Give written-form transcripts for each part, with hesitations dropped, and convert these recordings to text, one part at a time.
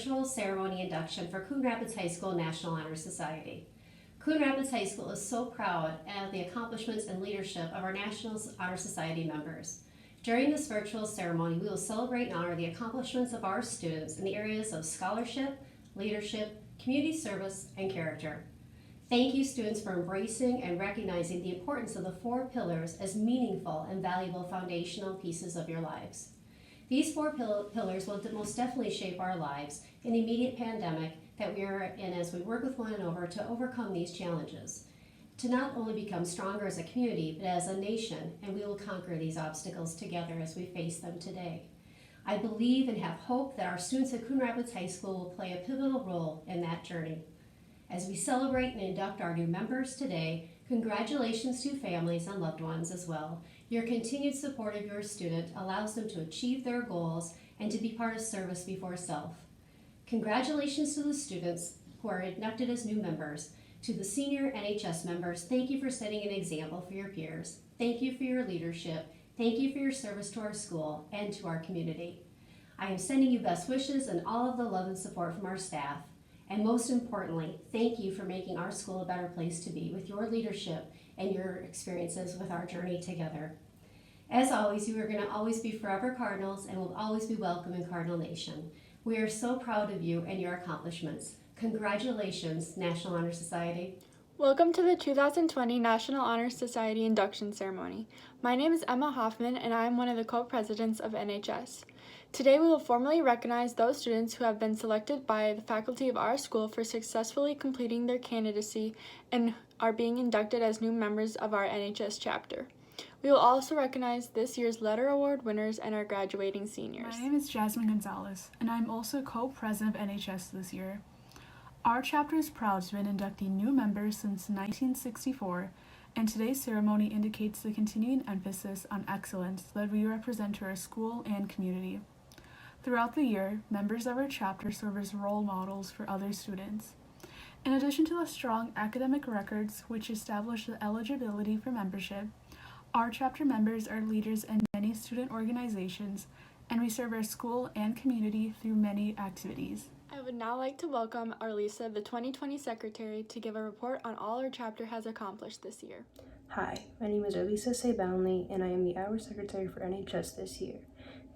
virtual ceremony induction for Coon Rapids High School National Honor Society. Coon Rapids High School is so proud of the accomplishments and leadership of our National Honor Society members. During this virtual ceremony, we will celebrate and honor the accomplishments of our students in the areas of scholarship, leadership, community service, and character. Thank you, students, for embracing and recognizing the importance of the 4 pillars as meaningful and valuable foundational pieces of your lives. These 4 pillars will most definitely shape our lives in the immediate pandemic that we are in as we work with one another to overcome these challenges, to not only become stronger as a community, but as a nation, and we will conquer these obstacles together as we face them today. I believe and have hope that our students at Coon Rapids High School will play a pivotal role in that journey. As we celebrate and induct our new members today, congratulations to families and loved ones as well. Your continued support of your student allows them to achieve their goals and to be part of service before self. Congratulations to the students who are inducted as new members. To the senior NHS members, thank you for setting an example for your peers. Thank you for your leadership. Thank you for your service to our school and to our community. I am sending you best wishes and all of the love and support from our staff. And most importantly, thank you for making our school a better place to be with your leadership and your experiences with our journey together. As always, you are going to always be forever Cardinals and will always be welcome in Cardinal Nation. We are so proud of you and your accomplishments. Congratulations, National Honor Society. Welcome to the 2020 National Honor Society induction ceremony. My name is Emma Hoffman and I am one of the co-presidents of NHS. Today we will formally recognize those students who have been selected by the faculty of our school for successfully completing their candidacy and are being inducted as new members of our NHS chapter. We will also recognize this year's letter award winners and our graduating seniors. My name is Jasmine Gonzalez and I am also co-president of NHS this year. Our chapter is proud to have been inducting new members since 1964, and today's ceremony indicates the continuing emphasis on excellence that we represent to our school and community. Throughout the year, members of our chapter serve as role models for other students. In addition to the strong academic records which establish the eligibility for membership, our chapter members are leaders in many student organizations, and we serve our school and community through many activities. I would now like to welcome Arlisa, the 2020 Secretary, to give a report on all our chapter has accomplished this year. Hi, my name is Arlisa Sayboundley, and I am the Hour Secretary for NHS this year.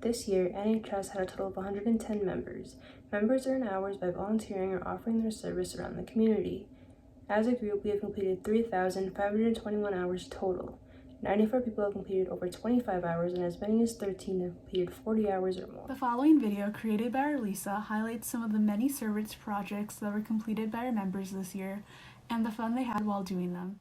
This year, NHS had a total of 110 members. Members earn hours by volunteering or offering their service around the community. As a group, we have completed 3,521 hours total. 94 people have completed over 25 hours, and as many as 13 have completed 40 hours or more. The following video, created by Arlisa, highlights some of the many service projects that were completed by our members this year and the fun they had while doing them.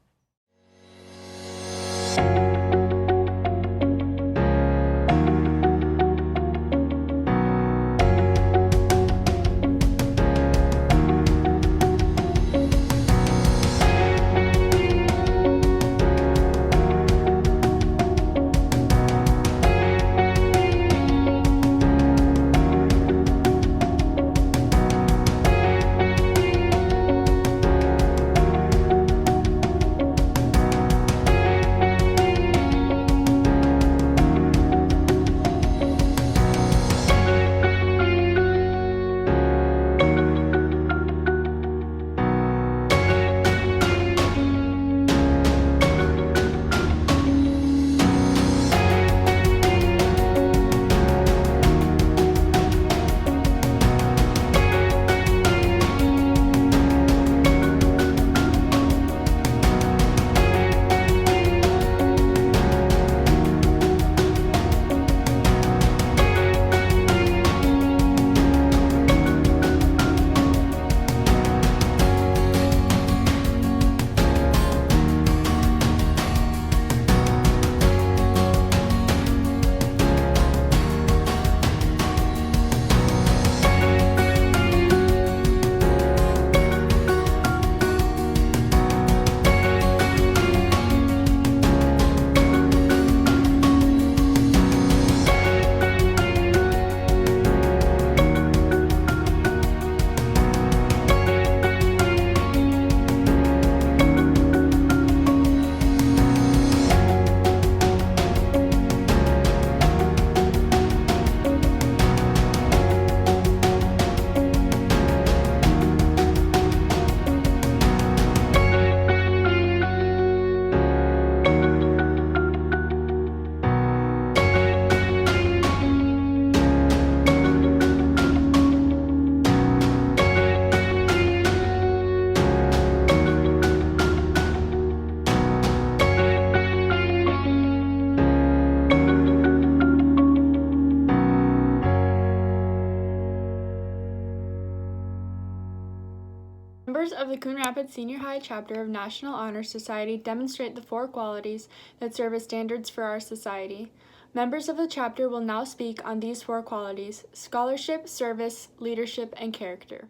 Members of the Coon Rapids Senior High chapter of National Honor Society demonstrate the 4 qualities that serve as standards for our society. Members of the chapter will now speak on these 4 qualities: scholarship, service, leadership, and character.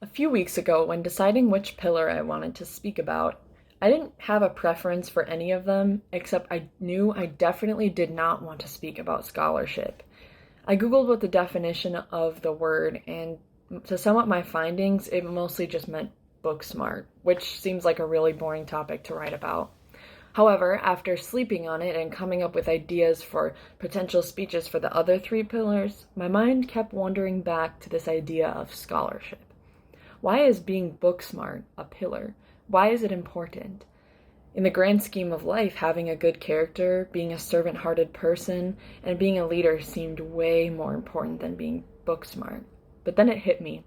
A few weeks ago, when deciding which pillar I wanted to speak about, I didn't have a preference for any of them, except I knew I definitely did not want to speak about scholarship. I googled what the definition of the word, and to sum up my findings, it mostly just meant book smart, which seems like a really boring topic to write about. However, after sleeping on it and coming up with ideas for potential speeches for the other 3 pillars, my mind kept wandering back to this idea of scholarship. Why is being book smart a pillar? Why is it important? In the grand scheme of life, having a good character, being a servant-hearted person, and being a leader seemed way more important than being book smart. But then it hit me.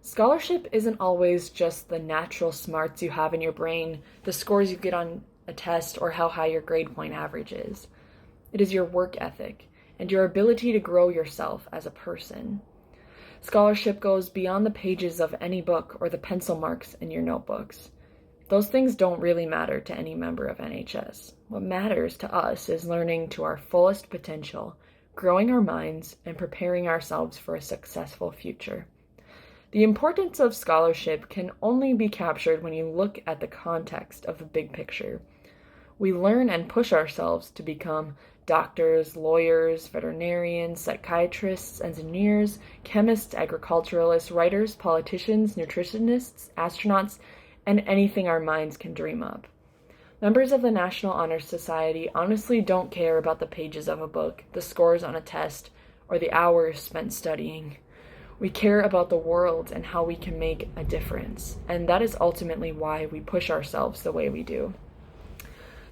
Scholarship isn't always just the natural smarts you have in your brain, the scores you get on a test, or how high your grade point average is. It is your work ethic and your ability to grow yourself as a person. Scholarship goes beyond the pages of any book or the pencil marks in your notebooks. Those things don't really matter to any member of NHS. What matters to us is learning to our fullest potential, growing our minds, and preparing ourselves for a successful future. The importance of scholarship can only be captured when you look at the context of the big picture. We learn and push ourselves to become doctors, lawyers, veterinarians, psychiatrists, engineers, chemists, agriculturalists, writers, politicians, nutritionists, astronauts, and anything our minds can dream up. Members of the National Honor Society honestly don't care about the pages of a book, the scores on a test, or the hours spent studying. We care about the world and how we can make a difference, and that is ultimately why we push ourselves the way we do.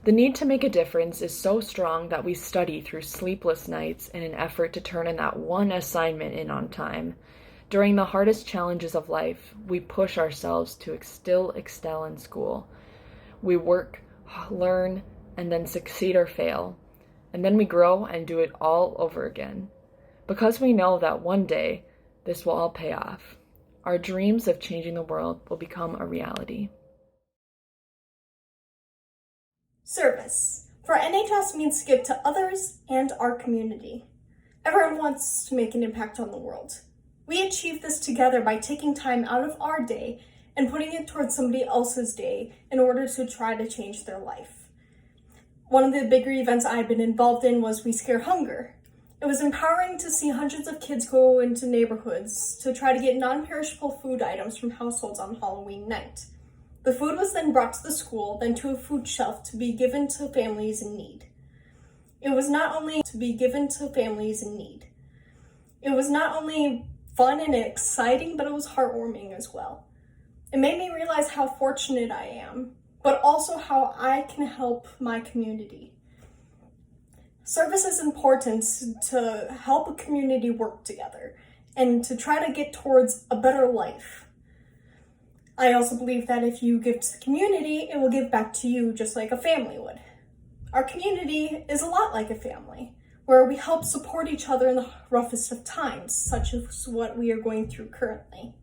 The need to make a difference is so strong that we study through sleepless nights in an effort to turn in that one assignment in on time. During the hardest challenges of life, we push ourselves to still excel in school. We work, learn, and then succeed or fail. And then we grow and do it all over again. Because we know that one day, this will all pay off. Our dreams of changing the world will become a reality. Service. For NHS means to give to others and our community. Everyone wants to make an impact on the world. We achieve this together by taking time out of our day and putting it towards somebody else's day in order to try to change their life. One of the bigger events I've been involved in was We Scare Hunger. It was empowering to see hundreds of kids go into neighborhoods to try to get non-perishable food items from households on Halloween night. The food was then brought to the school, then to a food shelf to be given to families in need. It was not only fun and exciting, but it was heartwarming as well. It made me realize how fortunate I am, but also how I can help my community. Service is important to help a community work together and to try to get towards a better life. I also believe that if you give to the community, it will give back to you just like a family would. Our community is a lot like a family, where we help support each other in the roughest of times, such as what we are going through currently.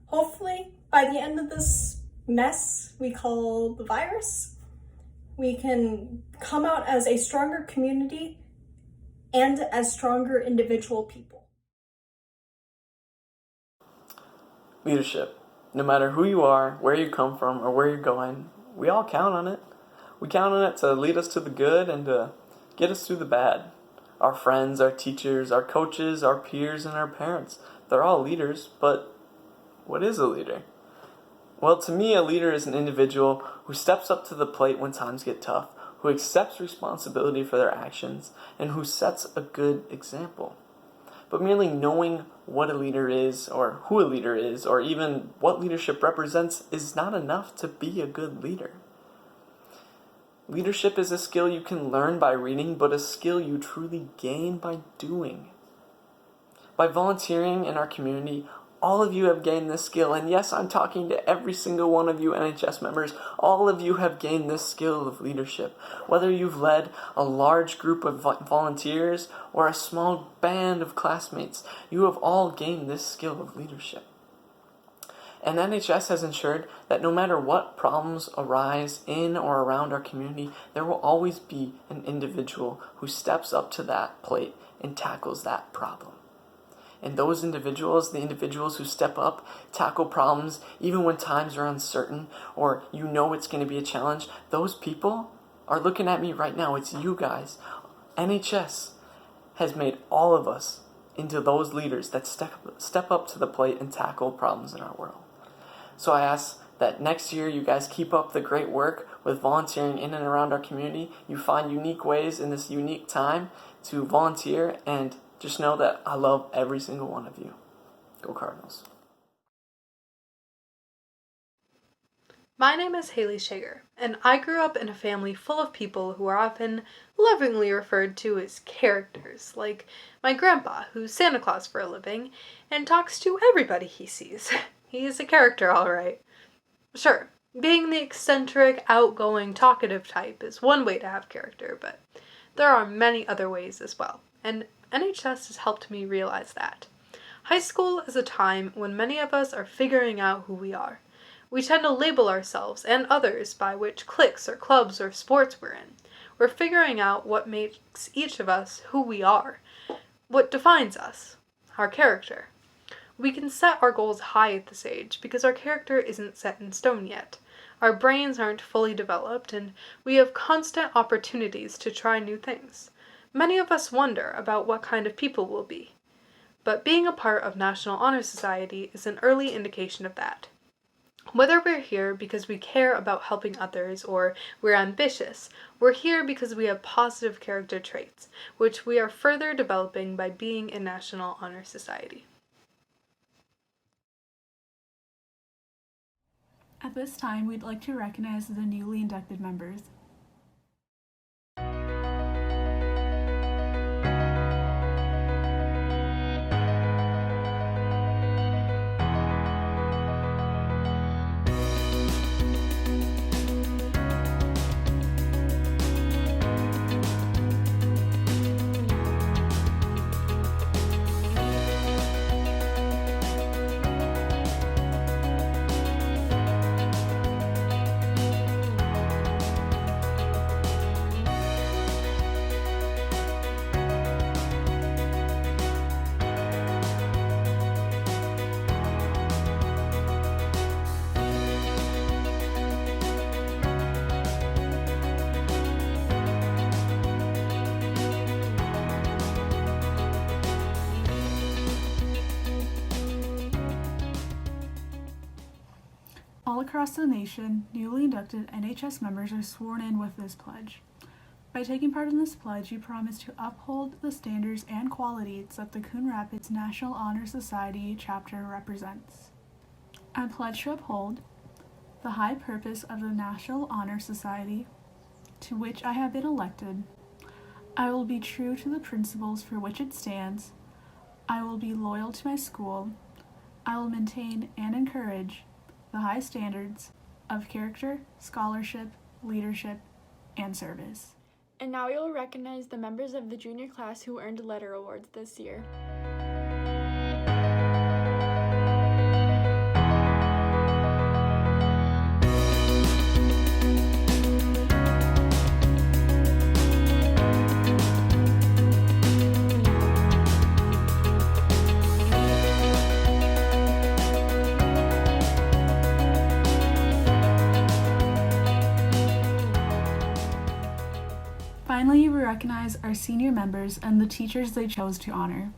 Hopefully, by the end of this mess we call the virus, we can come out as a stronger community and as stronger individual people. Leadership. No matter who you are, where you come from, or where you're going, we all count on it. We count on it to lead us to the good and to get us through the bad. Our friends, our teachers, our coaches, our peers, and our parents, they're all leaders, but what is a leader? Well, to me, a leader is an individual who steps up to the plate when times get tough, who accepts responsibility for their actions, and who sets a good example. But merely knowing what a leader is, or who a leader is, or even what leadership represents is not enough to be a good leader. Leadership is a skill you can learn by reading, but a skill you truly gain by doing. By volunteering in our community, All of you have gained this skill, and yes, I'm talking to every single one of you NHS members. All of you have gained this skill of leadership. Whether you've led a large group of volunteers or a small band of classmates, you have all gained this skill of leadership. And NHS has ensured that no matter what problems arise in or around our community, there will always be an individual who steps up to that plate and tackles that problem. And those individuals, the individuals who step up, tackle problems, even when times are uncertain or you know it's going to be a challenge, those people are looking at me right now. It's you guys. NHS has made all of us into those leaders that step up to the plate and tackle problems in our world. So I ask that next year you guys keep up the great work with volunteering in and around our community. You find unique ways in this unique time to volunteer, and just know that I love every single one of you. Go Cardinals. My name is Haley Shager, and I grew up in a family full of people who are often lovingly referred to as characters, like my grandpa, who's Santa Claus for a living, and talks to everybody he sees. He's a character, all right. Sure, being the eccentric, outgoing, talkative type is one way to have character, but there are many other ways as well, and NHS has helped me realize that. High school is a time when many of us are figuring out who we are. We tend to label ourselves and others by which cliques or clubs or sports we're in. We're figuring out what makes each of us who we are, what defines us, our character. We can set our goals high at this age because our character isn't set in stone yet. Our brains aren't fully developed, and we have constant opportunities to try new things. Many of us wonder about what kind of people we'll be. But being a part of National Honor Society is an early indication of that. Whether we're here because we care about helping others or we're ambitious, we're here because we have positive character traits, which we are further developing by being in National Honor Society. At this time, we'd like to recognize the newly inducted members. All across the nation, newly inducted NHS members are sworn in with this pledge. By taking part in this pledge, you promise to uphold the standards and qualities that the Coon Rapids National Honor Society chapter represents. I pledge to uphold the high purpose of the National Honor Society, to which I have been elected. I will be true to the principles for which it stands. I will be loyal to my school. I will maintain and encourage the high standards of character, scholarship, leadership, and service. And now we will recognize the members of the junior class who earned letter awards this year. Finally, we recognize our senior members and the teachers they chose to honor.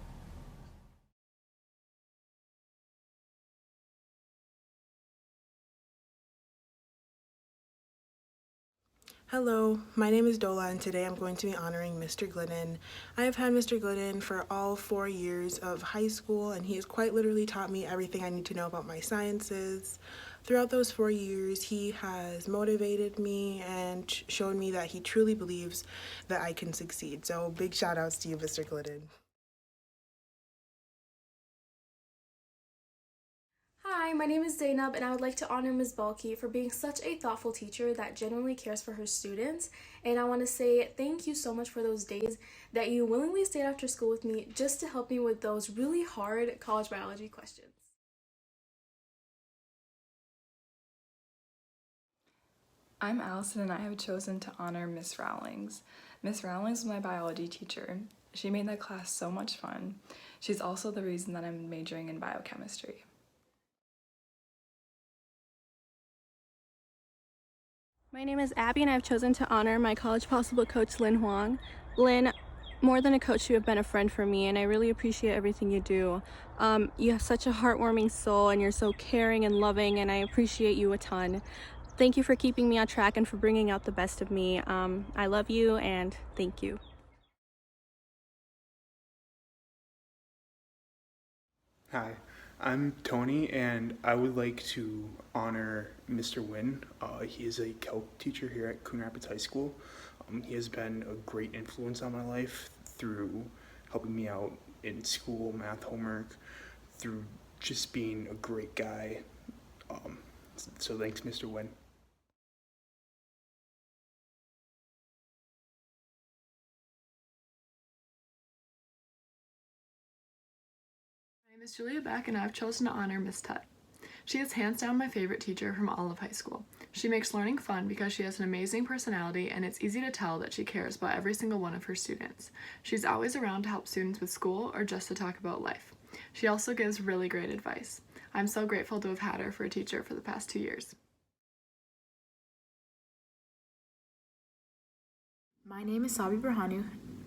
Hello, my name is Dola, and today I'm going to be honoring Mr. Glidden. I have had Mr. Glidden for all 4 years of high school, and he has quite literally taught me everything I need to know about my sciences. Throughout those 4 years, he has motivated me and shown me that he truly believes that I can succeed. So big shout outs to you, Mr. Glidden. Hi, my name is Zainab, and I would like to honor Ms. Balki for being such a thoughtful teacher that genuinely cares for her students. And I want to say thank you so much for those days that you willingly stayed after school with me just to help me with those really hard college biology questions. I'm Allison and I have chosen to honor Miss Rowlings. Miss Rowlings was my biology teacher. She made that class so much fun. She's also the reason that I'm majoring in biochemistry. My name is Abby and I've chosen to honor my College Possible coach, Lynn Huang. Lynn, more than a coach, you have been a friend for me and I really appreciate everything you do. You have such a heartwarming soul and you're so caring and loving and I appreciate you a ton. Thank you for keeping me on track and for bringing out the best of me. I love you and thank you. Hi, I'm Tony and I would like to honor Mr. Nguyen. He is a calc teacher here at Coon Rapids High School. He has been a great influence on my life through helping me out in school, math homework, through just being a great guy. So thanks, Mr. Nguyen. My name is Julia Beck and I've chosen to honor Miss Tut. She is hands down my favorite teacher from all of high school. She makes learning fun because she has an amazing personality and it's easy to tell that she cares about every single one of her students. She's always around to help students with school or just to talk about life. She also gives really great advice. I'm so grateful to have had her for a teacher for the past 2 years. My name is Sabi Burhanu,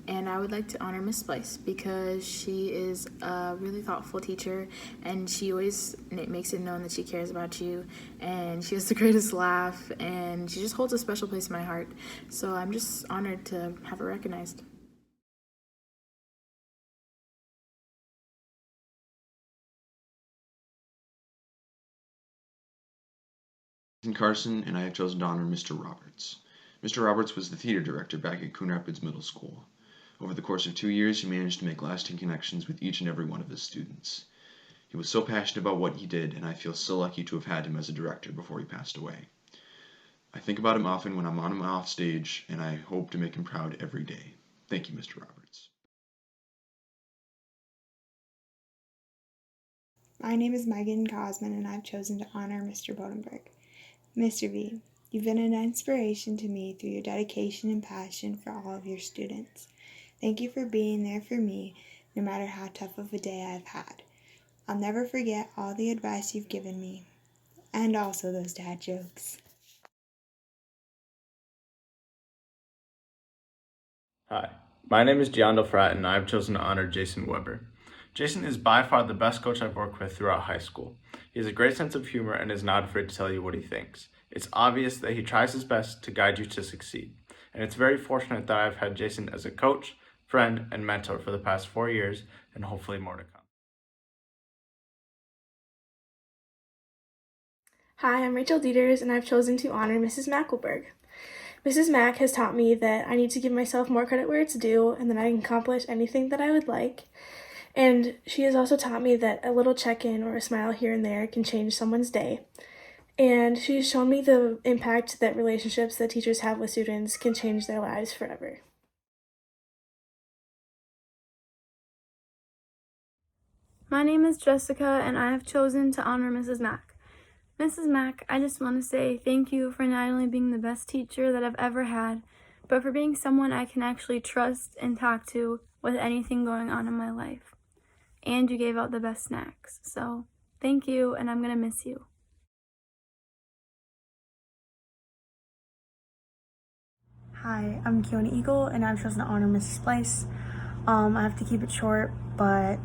and I would like to honor Miss Splice because she is a really thoughtful teacher and she always makes it known that she cares about you and she has the greatest laugh and she just holds a special place in my heart. So I'm just honored to have her recognized. I'm Carson, and I have chosen to honor Mr. Roberts. Mr. Roberts was the theater director back at Coon Rapids Middle School. Over the course of 2 years, he managed to make lasting connections with each and every one of his students. He was so passionate about what he did, and I feel so lucky to have had him as a director before he passed away. I think about him often when I'm on him off stage, and I hope to make him proud every day. Thank you, Mr. Roberts. My name is Megan Cosman, and I've chosen to honor Mr. Bodenberg. Mr. V, you've been an inspiration to me through your dedication and passion for all of your students. Thank you for being there for me, no matter how tough of a day I've had. I'll never forget all the advice you've given me, and also those dad jokes. Hi, my name is Giando Fratt, and I've chosen to honor Jason Weber. Jason is by far the best coach I've worked with throughout high school. He has a great sense of humor and is not afraid to tell you what he thinks. It's obvious that he tries his best to guide you to succeed, and it's very fortunate that I've had Jason as a coach, friend, and mentor for the past 4 years, and hopefully more to come. Hi, I'm Rachel Dieters, and I've chosen to honor Mrs. Mackelberg. Mrs. Mack has taught me that I need to give myself more credit where it's due and that I can accomplish anything that I would like. And she has also taught me that a little check-in or a smile here and there can change someone's day. And she's shown me the impact that relationships that teachers have with students can change their lives forever. My name is Jessica and I have chosen to honor Mrs. Mack. Mrs. Mack, I just want to say thank you for not only being the best teacher that I've ever had, but for being someone I can actually trust and talk to with anything going on in my life. And you gave out the best snacks. So thank you, and I'm going to miss you. Hi, I'm Keone Eagle, and I've chosen to honor Mrs. Splice. I have to keep it short, but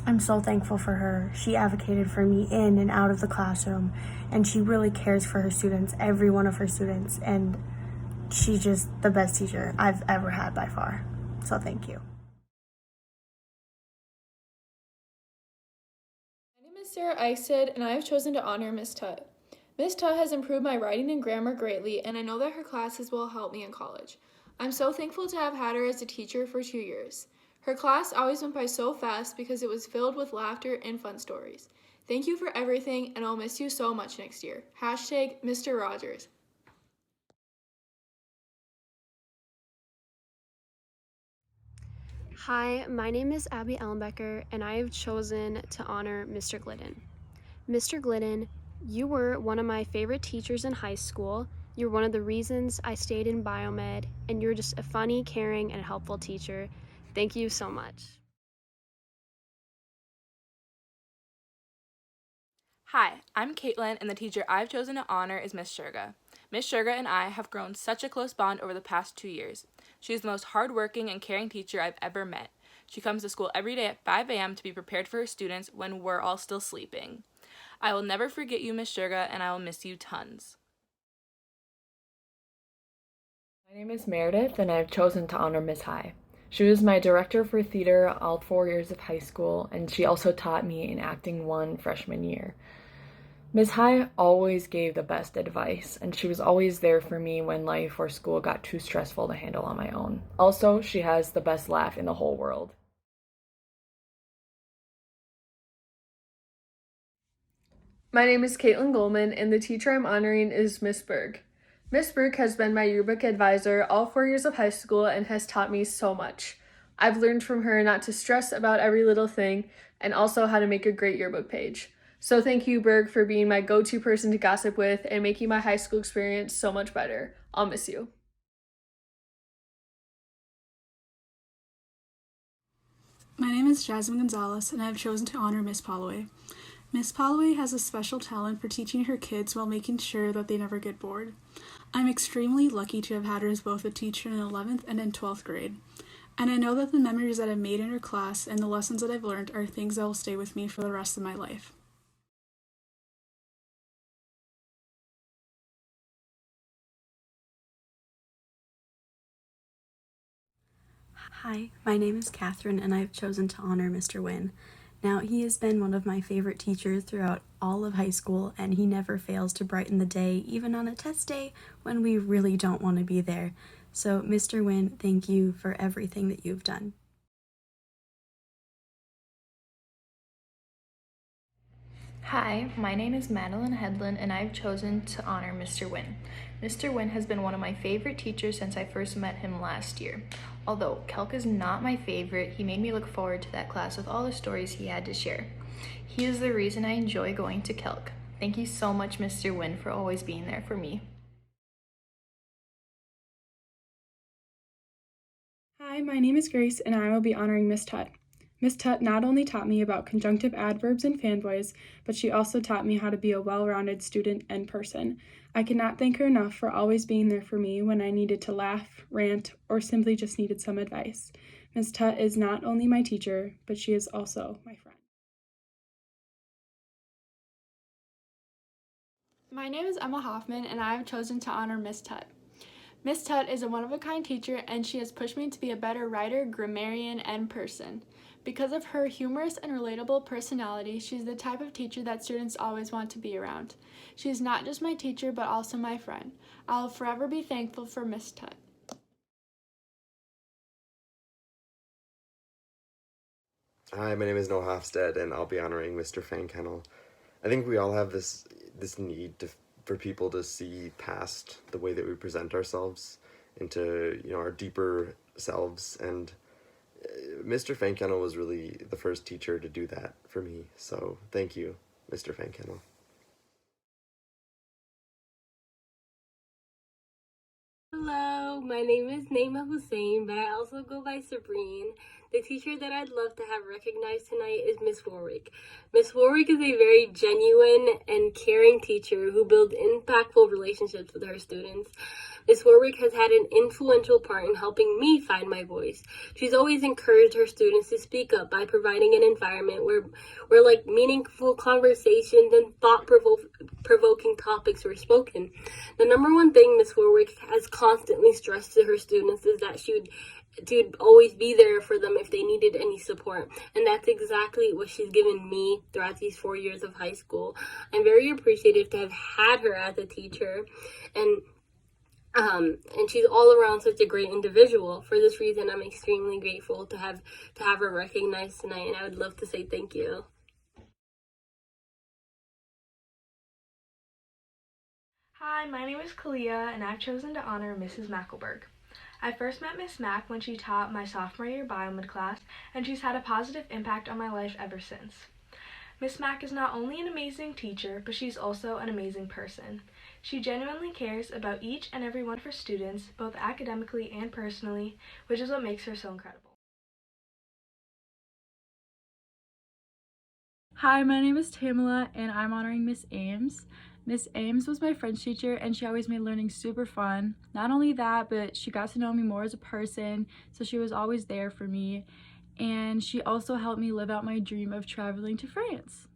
I'm so thankful for her. She advocated for me in and out of the classroom, and she really cares for her students, every one of her students, and she's just the best teacher I've ever had by far. So thank you. My name is Sarah Eichstead, and I have chosen to honor Miss Tut. Miss Tut has improved my writing and grammar greatly, and I know that her classes will help me in college. I'm so thankful to have had her as a teacher for 2 years. Her class always went by so fast because it was filled with laughter and fun stories. Thank you for everything, and I'll miss you so much next year. Hashtag Mr. Rogers. Hi, my name is Abby Ellenbecker, and I have chosen to honor Mr. Glidden. Mr. Glidden, you were one of my favorite teachers in high school. You're one of the reasons I stayed in biomed, and you're just a funny, caring, and helpful teacher. Thank you so much. Hi, I'm Caitlin, and the teacher I've chosen to honor is Miss Shurga. Miss Shurga and I have grown such a close bond over the past 2 years. She is the most hardworking and caring teacher I've ever met. She comes to school every day at 5 a.m. to be prepared for her students when we're all still sleeping. I will never forget you, Miss Shurga, and I will miss you tons. My name is Meredith, and I've chosen to honor Miss High. She was my director for theater all 4 years of high school, and she also taught me in acting 1 freshman year. Miss High always gave the best advice, and she was always there for me when life or school got too stressful to handle on my own. Also, she has the best laugh in the whole world. My name is Caitlin Goldman, and the teacher I'm honoring is Miss Berg. Miss Berg has been my yearbook advisor all 4 years of high school and has taught me so much. I've learned from her not to stress about every little thing and also how to make a great yearbook page. So thank you, Berg, for being my go-to person to gossip with and making my high school experience so much better. I'll miss you. My name is Jasmine Gonzalez, and I have chosen to honor Miss Holloway. Miss Holloway has a special talent for teaching her kids while making sure that they never get bored. I'm extremely lucky to have had her as both a teacher in 11th and in 12th grade. And I know that the memories that I've made in her class and the lessons that I've learned are things that will stay with me for the rest of my life. Hi, my name is Catherine, and I've chosen to honor Mr. Wynn. Now, he has been one of my favorite teachers throughout all of high school, and he never fails to brighten the day, even on a test day when we really don't want to be there. So, Mr. Wynn, thank you for everything that you've done. Hi, my name is Madeline Headland, and I've chosen to honor Mr. Wynn. Mr. Wynn has been one of my favorite teachers since I first met him last year. Although Calc is not my favorite, he made me look forward to that class with all the stories he had to share. He is the reason I enjoy going to Calc. Thank you so much, Mr. Wynn, for always being there for me. Hi, my name is Grace, and I will be honoring Miss Tutt. Miss Tutt not only taught me about conjunctive adverbs and fanboys, but she also taught me how to be a well-rounded student and person. I cannot thank her enough for always being there for me when I needed to laugh, rant, or simply just needed some advice. Miss Tutt is not only my teacher, but she is also my friend. My name is Emma Hoffman, and I have chosen to honor Miss Tutt. Miss Tutt is a one-of-a-kind teacher, and she has pushed me to be a better writer, grammarian, and person. Because of her humorous and relatable personality, she's the type of teacher that students always want to be around. She's not just my teacher, but also my friend. I'll forever be thankful for Miss Tutt. Hi, my name is Noah Hofstad, and I'll be honoring Mr. Fankennel. I think we all have this need for people to see past the way that we present ourselves into our deeper selves, and Mr. Fankennel was really the first teacher to do that for me. So thank you, Mr. Fankennel. Hello, my name is Naima Hussein, but I also go by Sabrine. The teacher that I'd love to have recognized tonight is Miss Warwick. Miss Warwick is a very genuine and caring teacher who builds impactful relationships with her students. Miss Warwick has had an influential part in helping me find my voice. She's always encouraged her students to speak up by providing an environment where meaningful conversations and thought-provoking topics were spoken. The number one thing Miss Warwick has constantly stressed to her students is that she would always be there for them if they needed any support. And that's exactly what she's given me throughout these 4 years of high school. I'm very appreciative to have had her as a teacher, and And she's all around such a great individual. For this reason, I'm extremely grateful to have her recognized tonight, and I would love to say thank you. Hi, my name is Kalia, and I've chosen to honor Mrs. Mackelberg. I first met Miss Mack when she taught my sophomore year biomed class, and she's had a positive impact on my life ever since. Miss Mack is not only an amazing teacher, but she's also an amazing person. She genuinely cares about each and every one of her students, both academically and personally, which is what makes her so incredible. Hi, my name is Tamala, and I'm honoring Miss Ames. Miss Ames was my French teacher, and she always made learning super fun. Not only that, but she got to know me more as a person, so she was always there for me. And she also helped me live out my dream of traveling to France.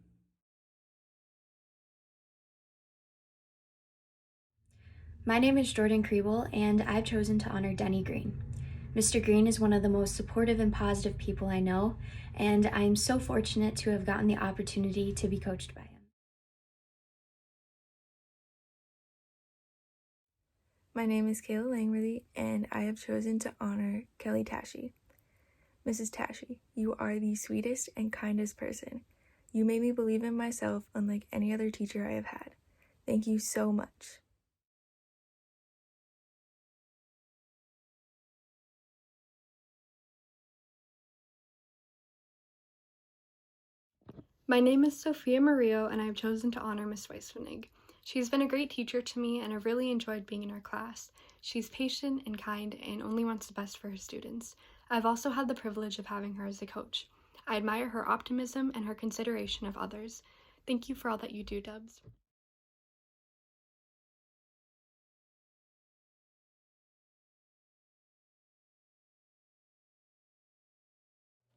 My name is Jordan Kriebel, and I've chosen to honor Denny Green. Mr. Green is one of the most supportive and positive people I know, and I am so fortunate to have gotten the opportunity to be coached by him. My name is Kayla Langworthy, and I have chosen to honor Kelly Tashi. Mrs. Tashi, you are the sweetest and kindest person. You made me believe in myself unlike any other teacher I have had. Thank you so much. My name is Sophia Murillo, and I have chosen to honor Miss Weiswenig. She's been a great teacher to me, and I've really enjoyed being in her class. She's patient and kind and only wants the best for her students. I've also had the privilege of having her as a coach. I admire her optimism and her consideration of others. Thank you for all that you do, Dubs.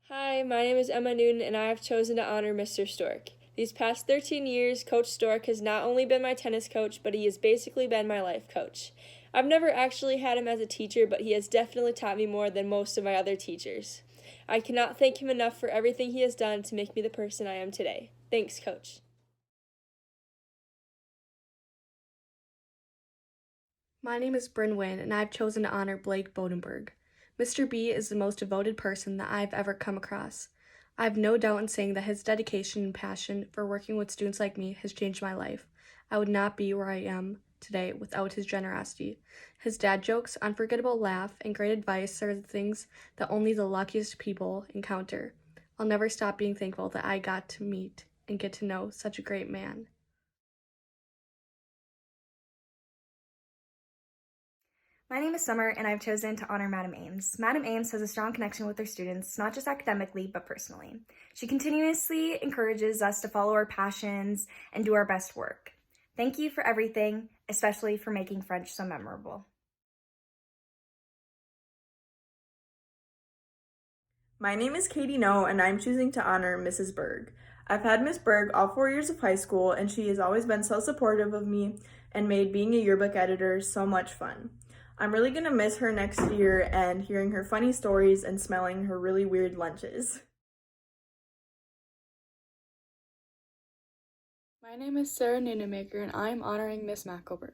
Hi, my name is Emma Newton, and I have chosen to honor Mr. Stork. These past 13 years, Coach Stork has not only been my tennis coach, but he has basically been my life coach. I've never actually had him as a teacher, but he has definitely taught me more than most of my other teachers. I cannot thank him enough for everything he has done to make me the person I am today. Thanks, Coach. My name is Bryn Wynn, and I've chosen to honor Blake Bodenberg. Mr. B is the most devoted person that I've ever come across. I have no doubt in saying that his dedication and passion for working with students like me has changed my life. I would not be where I am today without his generosity. His dad jokes, unforgettable laugh, and great advice are the things that only the luckiest people encounter. I'll never stop being thankful that I got to meet and get to know such a great man. My name is Summer, and I've chosen to honor Madam Ames. Madam Ames has a strong connection with her students, not just academically, but personally. She continuously encourages us to follow our passions and do our best work. Thank you for everything, especially for making French so memorable. My name is Katie No, and I'm choosing to honor Mrs. Berg. I've had Miss Berg all 4 years of high school, and she has always been so supportive of me and made being a yearbook editor so much fun. I'm really gonna miss her next year and hearing her funny stories and smelling her really weird lunches. My name is Sarah Nunemaker, and I am honoring Miss Mackelberg.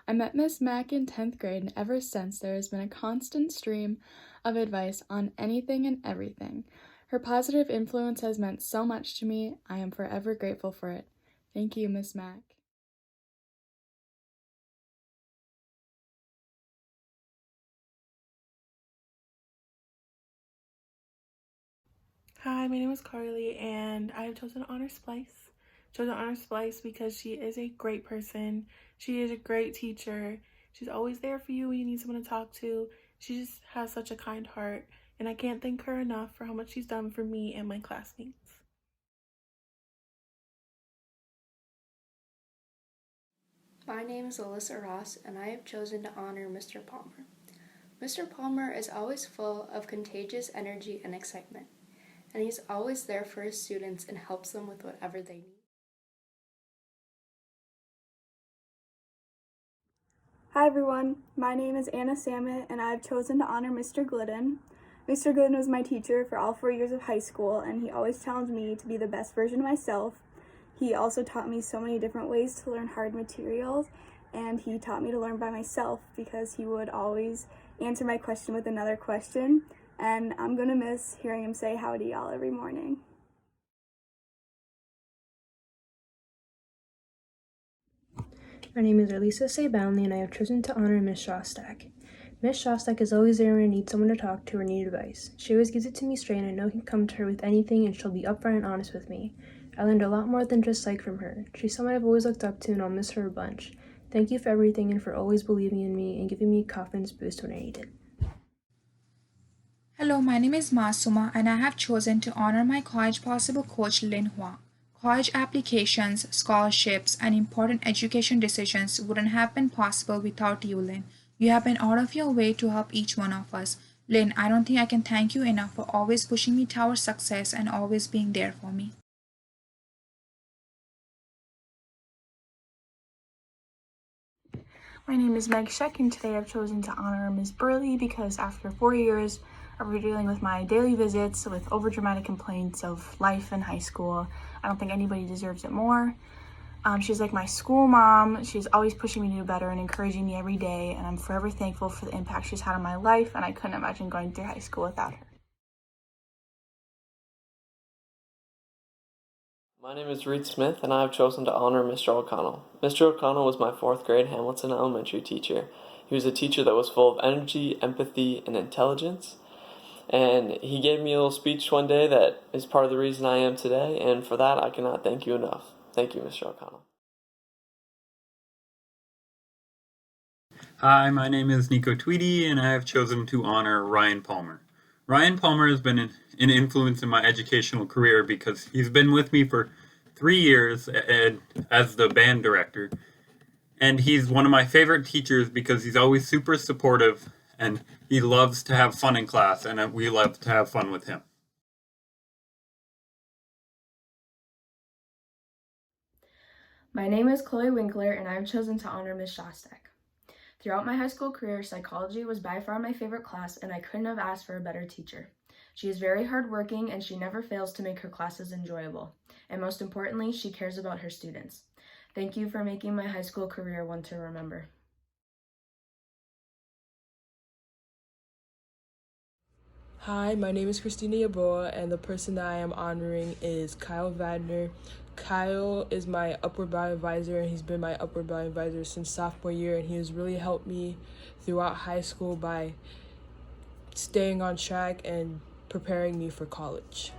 I met Miss Mack in 10th grade, and ever since there has been a constant stream of advice on anything and everything. Her positive influence has meant so much to me. I am forever grateful for it. Thank you, Miss Mack. Hi, my name is Carly, and I have chosen to honor Splice. Chosen to honor Splice because she is a great person. She is a great teacher. She's always there for you when you need someone to talk to. She just has such a kind heart, and I can't thank her enough for how much she's done for me and my classmates. My name is Alyssa Ross, and I have chosen to honor Mr. Palmer. Mr. Palmer is always full of contagious energy and excitement, and he's always there for his students and helps them with whatever they need. Hi everyone, my name is Anna Samet, and I've chosen to honor Mr. Glidden. Mr. Glidden was my teacher for all 4 years of high school, and he always challenged me to be the best version of myself. He also taught me so many different ways to learn hard materials, and he taught me to learn by myself because he would always answer my question with another question, and I'm gonna miss hearing him say howdy y'all every morning. My name is Elisa Sabonley, and I have chosen to honor Miss Shostak. Miss Shostak is always there when I need someone to talk to or need advice. She always gives it to me straight, and I know I can come to her with anything, and she'll be upfront and honest with me. I learned a lot more than just psych from her. She's someone I've always looked up to, and I'll miss her a bunch. Thank you for everything and for always believing in me and giving me a confidence boost when I need it. Hello, my name is Masuma, and I have chosen to honor my College Possible coach Lin Hua. College applications, scholarships, and important education decisions wouldn't have been possible without you, Lin. You have been out of your way to help each one of us. Lin, I don't think I can thank you enough for always pushing me towards success and always being there for me. My name is Meg Sheck, and today I've chosen to honor Ms. Burley because after 4 years of dealing with my daily visits with overdramatic complaints of life in high school, I don't think anybody deserves it more. She's like my school mom. She's always pushing me to do better and encouraging me every day, and I'm forever thankful for the impact she's had on my life, and I couldn't imagine going through high school without her. My name is Reed Smith, and I have chosen to honor Mr. O'Connell. Mr. O'Connell was my 4th grade Hamilton Elementary teacher. He was a teacher that was full of energy, empathy, and intelligence. And he gave me a little speech one day that is part of the reason I am today, and for that I cannot thank you enough. Thank you, Mr. O'Connell. Hi, my name is Nico Tweedy, and I have chosen to honor Ryan Palmer. Ryan Palmer has been an influence in my educational career because he's been with me for 3 years as the band director. And he's one of my favorite teachers because he's always super supportive and he loves to have fun in class, and we love to have fun with him. My name is Chloe Winkler, and I've chosen to honor Ms. Shostak. Throughout my high school career, psychology was by far my favorite class, and I couldn't have asked for a better teacher. She is very hardworking, and she never fails to make her classes enjoyable. And most importantly, she cares about her students. Thank you for making my high school career one to remember. Hi, my name is Christina Yeboah, and the person that I am honoring is Kyle Vadner. Kyle is my upward bound advisor, and he's been my upward bound advisor since sophomore year, and he has really helped me throughout high school by staying on track and preparing me for college.